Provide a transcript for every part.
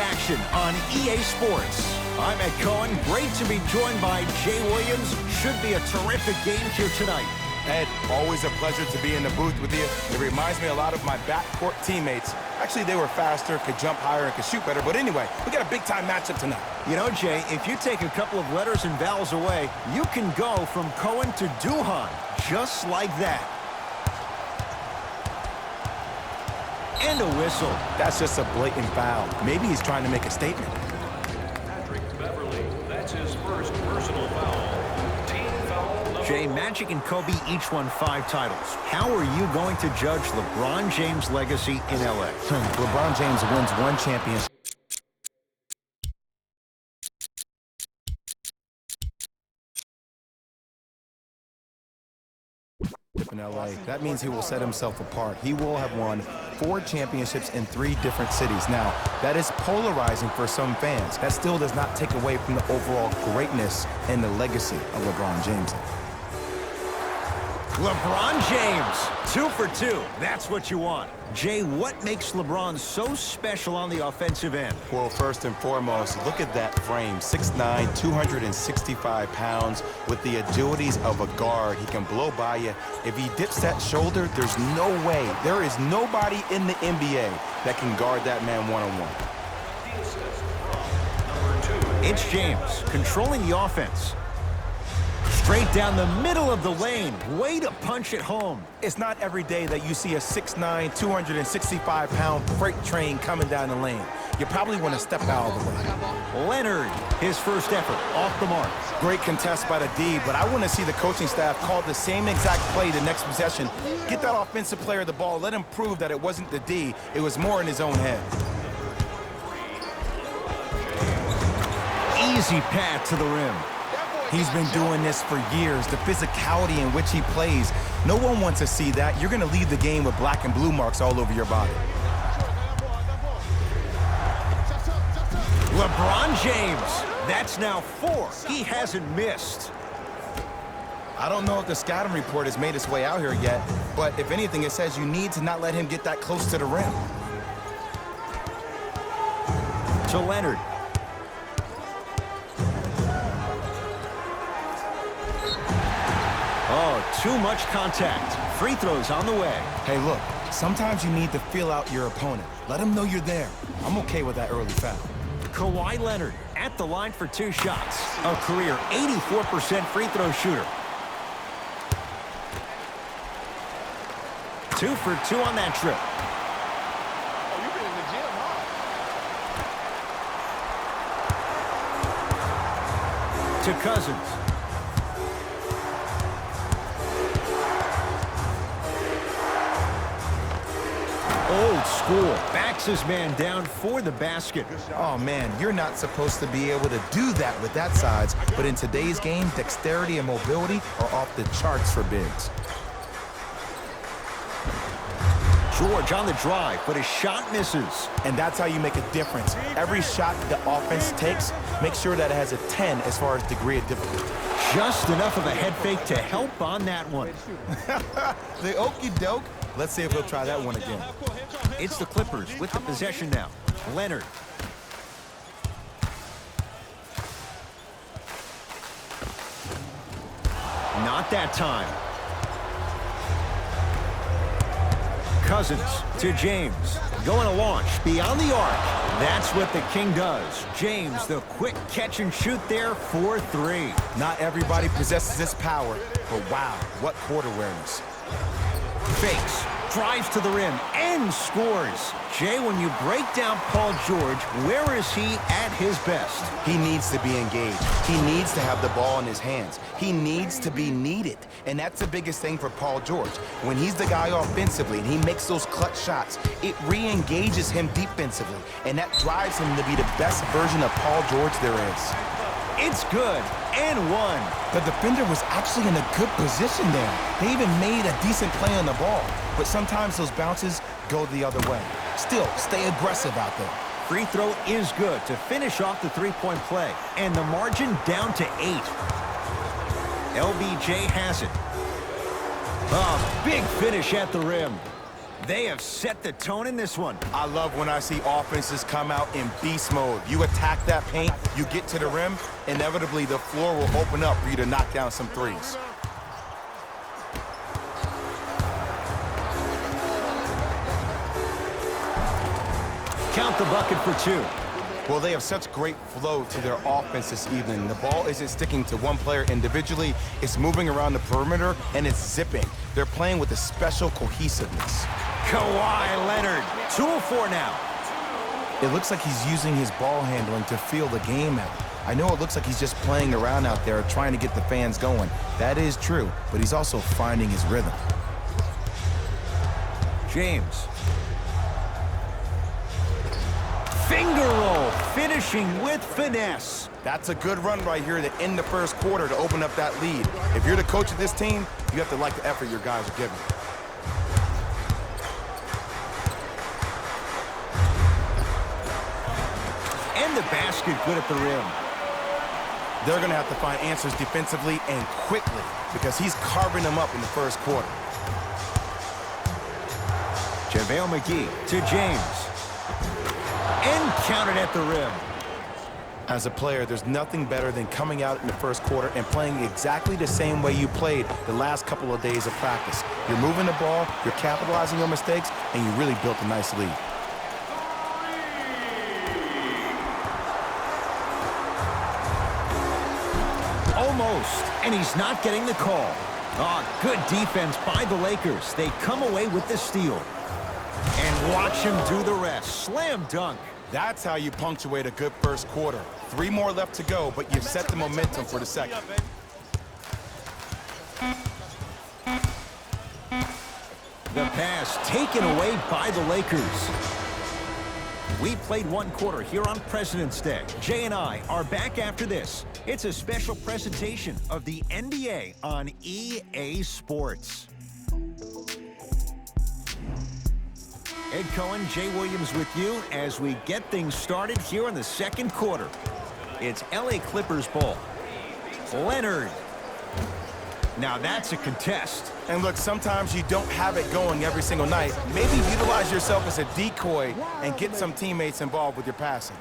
action on EA Sports. I'm Ed Cohen. Great to be joined by Jay Williams. Should be a terrific game here tonight. Ed, always a pleasure to be in the booth with you. It reminds me a lot of my backcourt teammates. Actually, they were faster, could jump higher, and could shoot better. But anyway, we got a big-time matchup tonight. You know, Jay, if you take a couple of letters and vowels away, you can go from Cohen to Duhan, just like that. And a whistle. That's just a blatant foul. Maybe he's trying to make a statement. That's his first personal foul. Team foul. Jay, Magic and Kobe each won 5 titles. How are you going to judge LeBron James' legacy in LA? LeBron James wins 1 championship in LA. That means he will set himself apart. He will have won 4 championships in 3 different cities. Now, that is polarizing for some fans. That still does not take away from the overall greatness and the legacy of LeBron James. LeBron James, 2 for 2. That's what you want. Jay, what makes LeBron so special on the offensive end? Well, first and foremost, look at that frame. 6'9", 265 pounds with the agilities of a guard. He can blow by you. If he dips that shoulder, there's no way. There is nobody in the NBA that can guard that man one-on-one. It's James controlling the offense. Straight down the middle of the lane. Way to punch it home. It's not every day that you see a 6'9", 265-pound freight train coming down the lane. You probably want to step out of the way. Leonard, his first effort, off the mark. Great contest by the D, but I want to see the coaching staff call the same exact play the next possession. Get that offensive player the ball. Let him prove that it wasn't the D. It was more in his own head. Easy path to the rim. He's been doing this for years, the physicality in which he plays. No one wants to see that. You're going to leave the game with black and blue marks all over your body. LeBron James, that's now 4. He hasn't missed. I don't know if the scouting report has made its way out here yet, but if anything, it says you need to not let him get that close to the rim. To Leonard. Oh, too much contact. Free throws on the way. Hey, look, sometimes you need to feel out your opponent. Let him know you're there. I'm okay with that early foul. Kawhi Leonard at the line for 2 shots. A career 84% free throw shooter. 2 for 2 on that trip. Oh, you've been in the gym, huh? To Cousins. Old school. Backs his man down for the basket. Oh, man, you're not supposed to be able to do that with that size, but in today's game, dexterity and mobility are off the charts for bigs. George on the drive, but his shot misses. And that's how you make a difference. Every shot the offense takes, make sure that it has a 10 as far as degree of difficulty. Just enough of a head fake to help on that one. The okie doke. Let's see if he'll try that one again. It's the Clippers with the possession now. Leonard. Not that time. Cousins to James. Going to launch beyond the arc. That's what the King does. James, the quick catch and shoot there for 3. Not everybody possesses this power, but wow, what court awareness. Fakes, drives to the rim, and scores. Jay, when you break down Paul George, where is he at his best? He needs to be engaged. He needs to have the ball in his hands. He needs to be needed. And that's the biggest thing for Paul George. When he's the guy offensively and he makes those clutch shots, it re-engages him defensively. And that drives him to be the best version of Paul George there is. It's good, and 1. The defender was actually in a good position there. They even made a decent play on the ball. But sometimes those bounces go the other way. Still, stay aggressive out there. Free throw is good to finish off the 3-point play. And the margin down to 8. LBJ has it. A big finish at the rim. They have set the tone in this one. I love when I see offenses come out in beast mode. You attack that paint, you get to the rim, inevitably the floor will open up for you to knock down some threes. Count the bucket for 2. Well, they have such great flow to their offense this evening. The ball isn't sticking to one player individually. It's moving around the perimeter, and it's zipping. They're playing with a special cohesiveness. Kawhi Leonard, 2 of 4 now. It looks like he's using his ball handling to feel the game out. I know it looks like he's just playing around out there trying to get the fans going. That is true, but he's also finding his rhythm. James. Finger roll, finishing with finesse. That's a good run right here to end the first quarter to open up that lead. If you're the coach of this team, you have to like the effort your guys are giving. And the basket good at the rim. They're going to have to find answers defensively and quickly because he's carving them up in the first quarter. JaVale McGee to James. And counted at the rim. As a player, there's nothing better than coming out in the first quarter and playing exactly the same way you played the last couple of days of practice. You're moving the ball, you're capitalizing on mistakes, and you really built a nice lead. Almost, and he's not getting the call. Oh, good defense by the Lakers. They come away with the steal. And watch him do the rest. Slam dunk. That's how you punctuate a good first quarter. 3 more left to go, but you've set the momentum for the second. The pass taken away by the Lakers. We played 1 quarter here on President's Day. Jay and I are back after this. It's a special presentation of the NBA on EA Sports. Ed Cohen, Jay Williams with you as we get things started here in the second quarter. It's LA Clippers ball. Leonard. Now that's a contest. And look, sometimes you don't have it going every single night. Maybe utilize yourself as a decoy and get some teammates involved with your passing.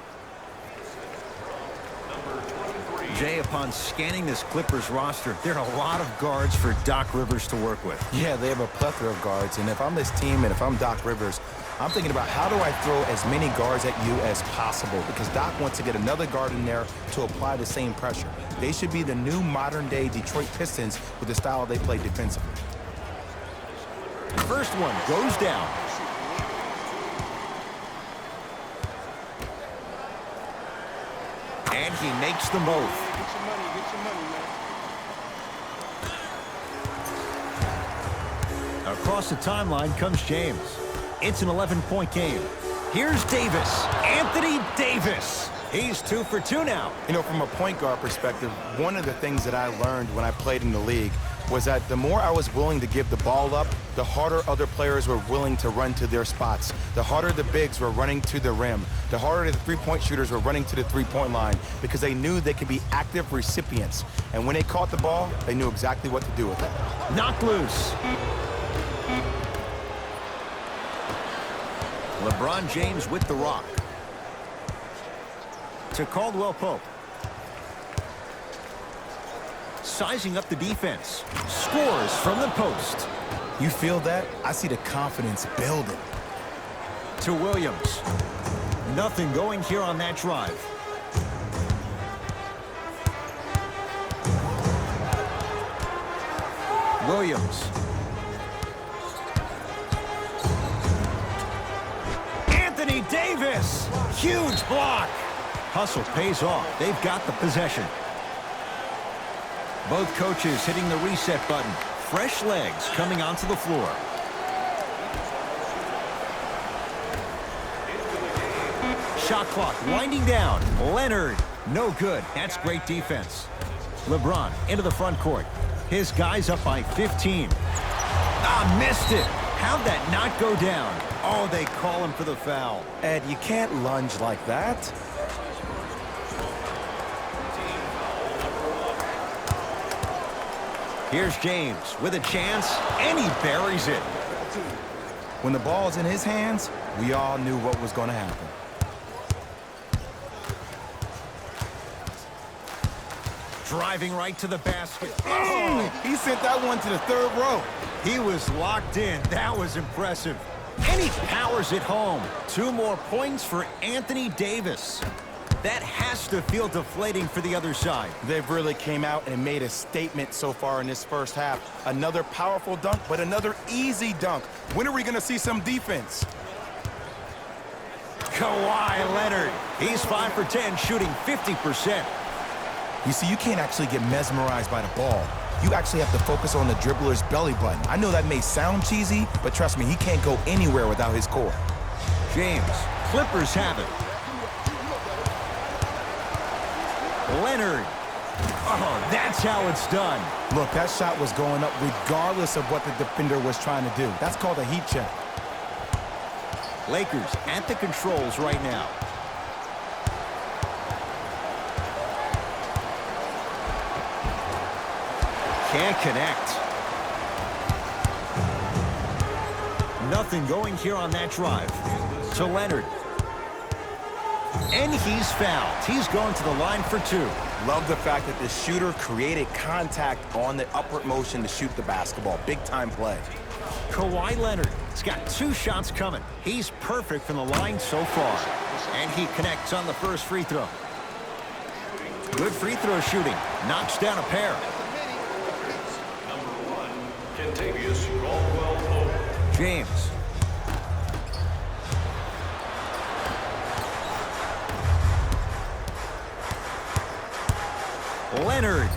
Jay, upon scanning this Clippers roster, there are a lot of guards for Doc Rivers to work with. Yeah, they have a plethora of guards, and if I'm this team and if I'm Doc Rivers, I'm thinking about how do I throw as many guards at you as possible because Doc wants to get another guard in there to apply the same pressure. They should be the new modern-day Detroit Pistons with the style they play defensively. First one goes down. And he makes them both. Get your money, man. Across the timeline comes James. It's an 11-point game. Here's Davis. Anthony Davis. He's 2 for 2 now. You know, from a point guard perspective, one of the things that I learned when I played in the league was that the more I was willing to give the ball up, the harder other players were willing to run to their spots. The harder the bigs were running to the rim. The harder the three-point shooters were running to the three-point line because they knew they could be active recipients. And when they caught the ball, they knew exactly what to do with it. Knocked loose. LeBron James with the rock. To Caldwell Pope. Sizing up the defense. Scores from the post. You feel that? I see the confidence building. To Williams. Nothing going here on that drive. Williams. Anthony Davis. Huge block. Hustle pays off. They've got the possession. Both coaches hitting the reset button. Fresh legs coming onto the floor. Shot clock winding down. Leonard. No good. That's great defense. LeBron into the front court. His guys up by 15. Ah, missed it. How'd that not go down? Oh, they call him for the foul. Ed, you can't lunge like that. Here's James with a chance, and he buries it. When the ball's in his hands, we all knew what was going to happen. Driving right to the basket. Oh, he sent that one to the third row. He was locked in. That was impressive. And he powers it home. 2 more points for Anthony Davis. That has to feel deflating for the other side. They've really came out and made a statement so far in this first half. Another powerful dunk, but another easy dunk. When are we going to see some defense? Kawhi Leonard. He's 5 for 10, shooting 50%. You see, you can't actually get mesmerized by the ball. You actually have to focus on the dribbler's belly button. I know that may sound cheesy, but trust me, he can't go anywhere without his core. James. Clippers have it. Leonard. Oh, that's how it's done. Look, that shot was going up regardless of what the defender was trying to do. That's called a heat check. Lakers at the controls right now. Can't connect. Nothing going here on that drive. To Leonard. And he's fouled. He's going to the line for 2. Love the fact that the shooter created contact on the upward motion to shoot the basketball. Big time play. Kawhi Leonard has got 2 shots coming. He's perfect from the line so far. And he connects on the first free throw. Good free throw shooting. Knocks down a pair. James. Leonard.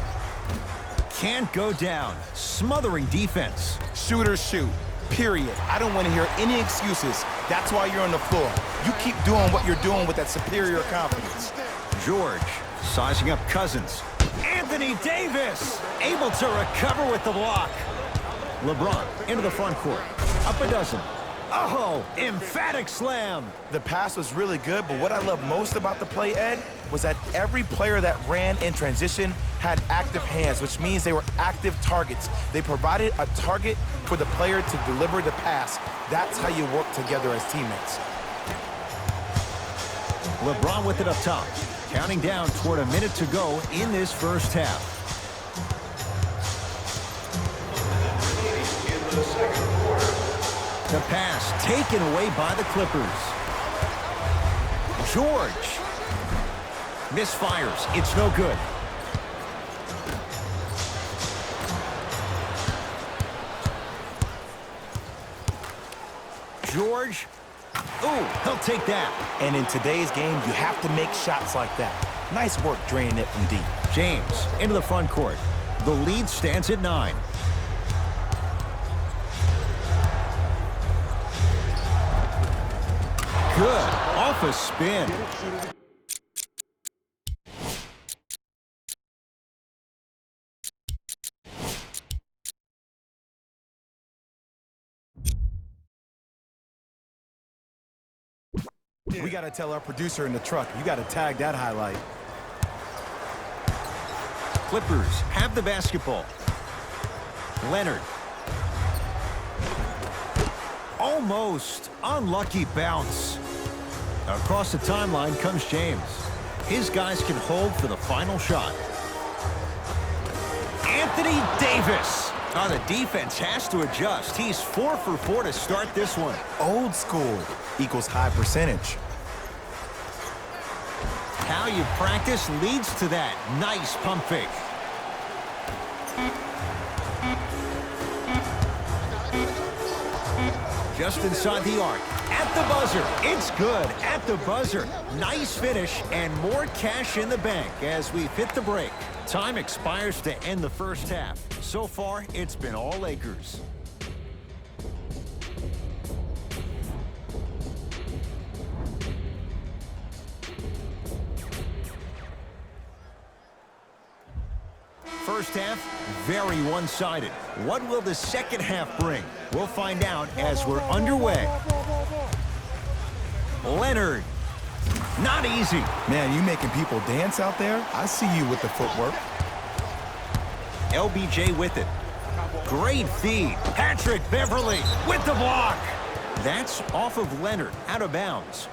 Can't go down. Smothering defense. Shooters shoot. Period. I don't want to hear any excuses. That's why you're on the floor. You keep doing what you're doing with that superior confidence. George sizing up Cousins. Anthony Davis able to recover with the block. LeBron into the front court. Up a dozen. Oh, emphatic slam. The pass was really good, but what I love most about the play, Ed, was that every player that ran in transition had active hands, which means they were active targets. They provided a target for the player to deliver the pass. That's how you work together as teammates. LeBron with it up top. Counting down toward a minute to go in this first half. The pass taken away by the Clippers. George. Misfires. It's no good. George. Ooh, he'll take that. And in today's game, you have to make shots like that. Nice work draining it from deep. James into the front court. The lead stands at 9. Good. Off a spin. We got to tell our producer in the truck, you got to tag that highlight. Clippers have the basketball. Leonard. Almost unlucky bounce. Across the timeline comes James. His guys can hold for the final shot. Anthony Davis. Oh, the defense has to adjust. He's 4 for 4 to start this one. Old school equals high percentage. How you practice leads to that. Nice pump fake. Just inside the arc. At the buzzer. It's good. At the buzzer. Nice finish and more cash in the bank as we've hit the break. Time expires to end the first half. So far, it's been all Lakers. First half, very one-sided. What will the second half bring? We'll find out as we're underway. Leonard. Not easy. Man, you making people dance out there? I see you with the footwork. LBJ with it. Great feed. Patrick Beverly with the block. That's off of Leonard, out of bounds.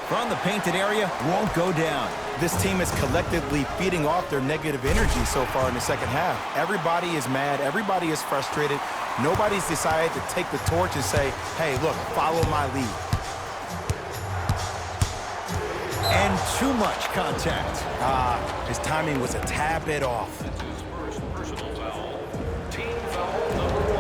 From the painted area, won't go down. This team is collectively feeding off their negative energy so far in the second half. Everybody is mad. Everybody is frustrated. Nobody's decided to take the torch and say, hey, look, follow my lead. And too much contact. His timing was a tad bit off. That's his first personal foul. Team foul number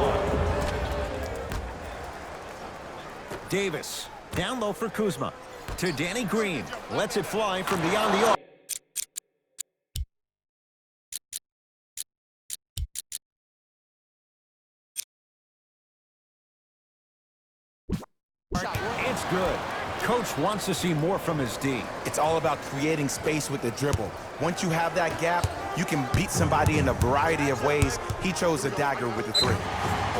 1. Davis, down low for Kuzma. To Danny Green, lets it fly from beyond the arc. It's good. Coach wants to see more from his D. It's all about creating space with the dribble. Once you have that gap, you can beat somebody in a variety of ways. He chose a dagger with the 3.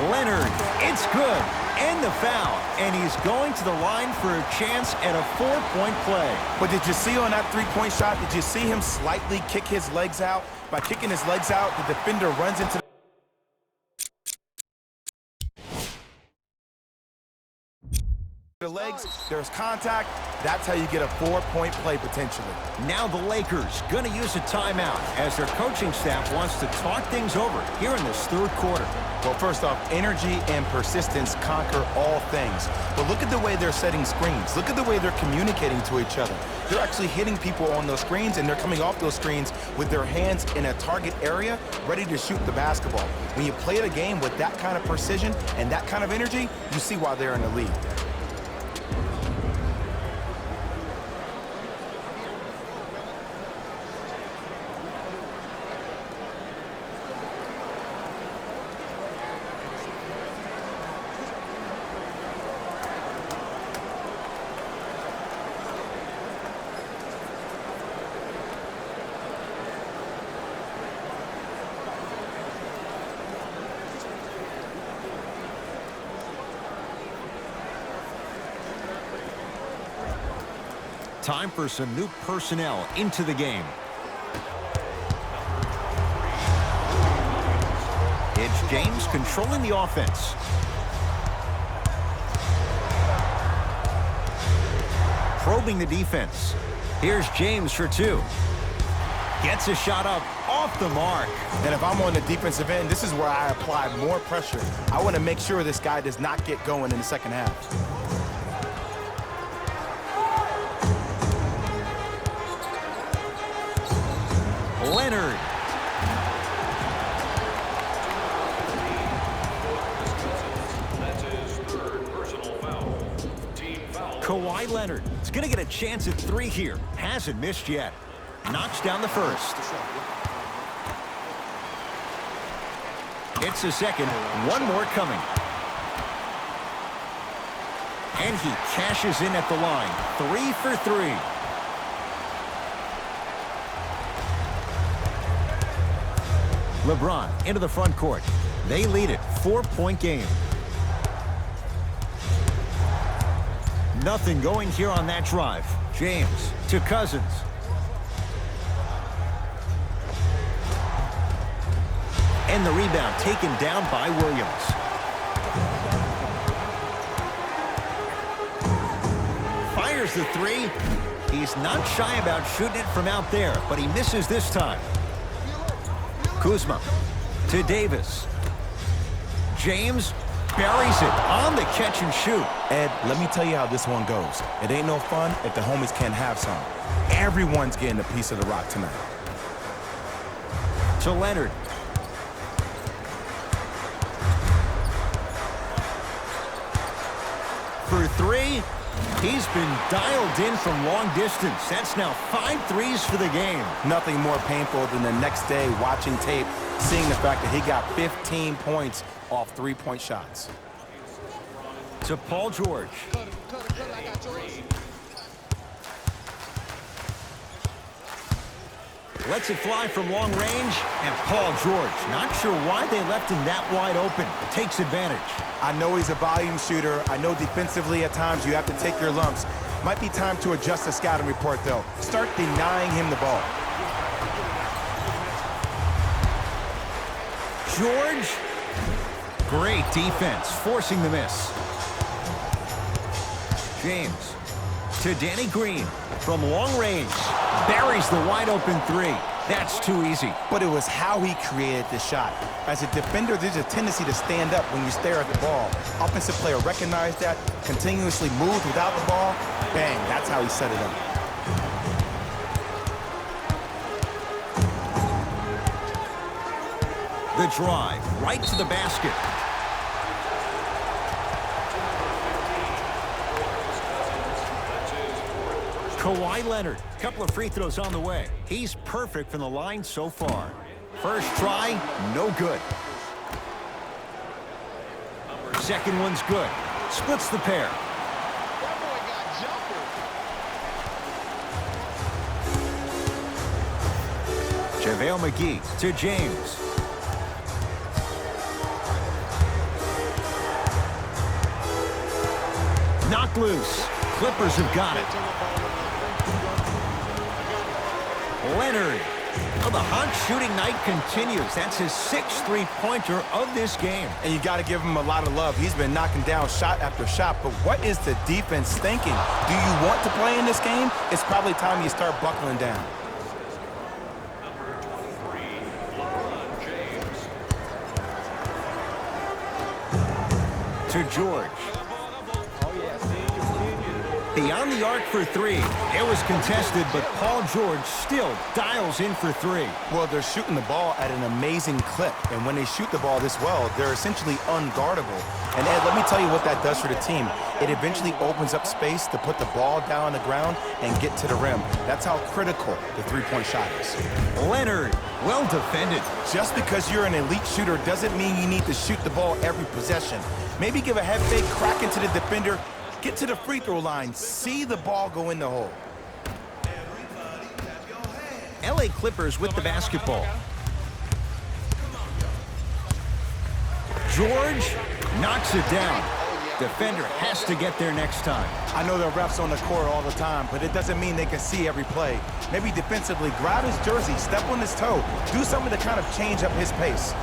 Leonard, it's good. And the foul. And he's going to the line for a chance at a 4-point play. But did you see on that 3-point shot, did you see him slightly kick his legs out? By kicking his legs out, the defender runs into the legs, there's contact. That's how you get a 4-point play potentially. Now the Lakers going to use a timeout as their coaching staff wants to talk things over here in this third quarter. Well, first off, energy and persistence conquer all things. But look at the way they're setting screens. Look at the way they're communicating to each other. They're actually hitting people on those screens, and they're coming off those screens with their hands in a target area, ready to shoot the basketball. When you play the game with that kind of precision and that kind of energy, you see why they're in the lead. Time for some new personnel into the game. It's James controlling the offense. Probing the defense. Here's James for 2. Gets a shot up off the mark. And if I'm on the defensive end, this is where I apply more pressure. I want to make sure this guy does not get going in the second half. Leonard. That's his third personal foul. Team foul. Kawhi Leonard is going to get a chance at 3 here. Hasn't missed yet. Knocks down the first. It's the second. One more coming. And he cashes in at the line. 3 for 3. LeBron into the front court. They lead it. 4-point game. Nothing going here on that drive. James to Cousins. And the rebound taken down by Williams. Fires the 3. He's not shy about shooting it from out there, but he misses this time. Kuzma to Davis. James buries it on the catch and shoot. Ed, let me tell you how this one goes. It ain't no fun if the homies can't have some. Everyone's getting a piece of the rock tonight. To Leonard. For 3. He's been dialed in from long distance. That's now 5 threes for the game. Nothing more painful than the next day watching tape, seeing the fact that he got 15 points off 3-point shots. To Paul George. Lets it fly from long range, and Paul George, not sure why they left him that wide open, takes advantage. I know he's a volume shooter. I know defensively at times you have to take your lumps. Might be time to adjust the scouting report, though. Start denying him the ball. George. Great defense, forcing the miss. James to Danny Green from long range. Buries the wide open three. That's too easy. But it was how he created the shot. As a defender, there's a tendency to stand up when you stare at the ball. Offensive player recognized that, continuously moved without the ball. Bang, that's how he set it up. The drive, right to the basket. Kawhi Leonard, couple of free throws on the way. He's perfect from the line so far. First try, no good. Second one's good. Splits the pair. That boy got jumper. JaVale McGee to James. Knocked loose. Clippers have got it. Leonard. Oh, the hot shooting night continues. That's his 6th three-pointer of this game. And you got to give him a lot of love. He's been knocking down shot after shot. But what is the defense thinking? Do you want to play in this game? It's probably time you start buckling down. To George. Beyond the arc for three. It was contested, but Paul George still dials in for three. Well, they're shooting the ball at an amazing clip. And when they shoot the ball this well, they're essentially unguardable. And Ed, let me tell you what that does for the team. It eventually opens up space to put the ball down on the ground and get to the rim. That's how critical the three-point shot is. Leonard, well defended. Just because you're an elite shooter doesn't mean you need to shoot the ball every possession. Maybe give a head fake, crack into the defender, get to the free throw line, see the ball go in the hole. LA Clippers with the basketball. George knocks it down. Defender has to get there next time. I know there are refs on the court all the time, but it doesn't mean they can see every play. Maybe defensively, grab his jersey, step on his toe, do something to kind of change up his pace.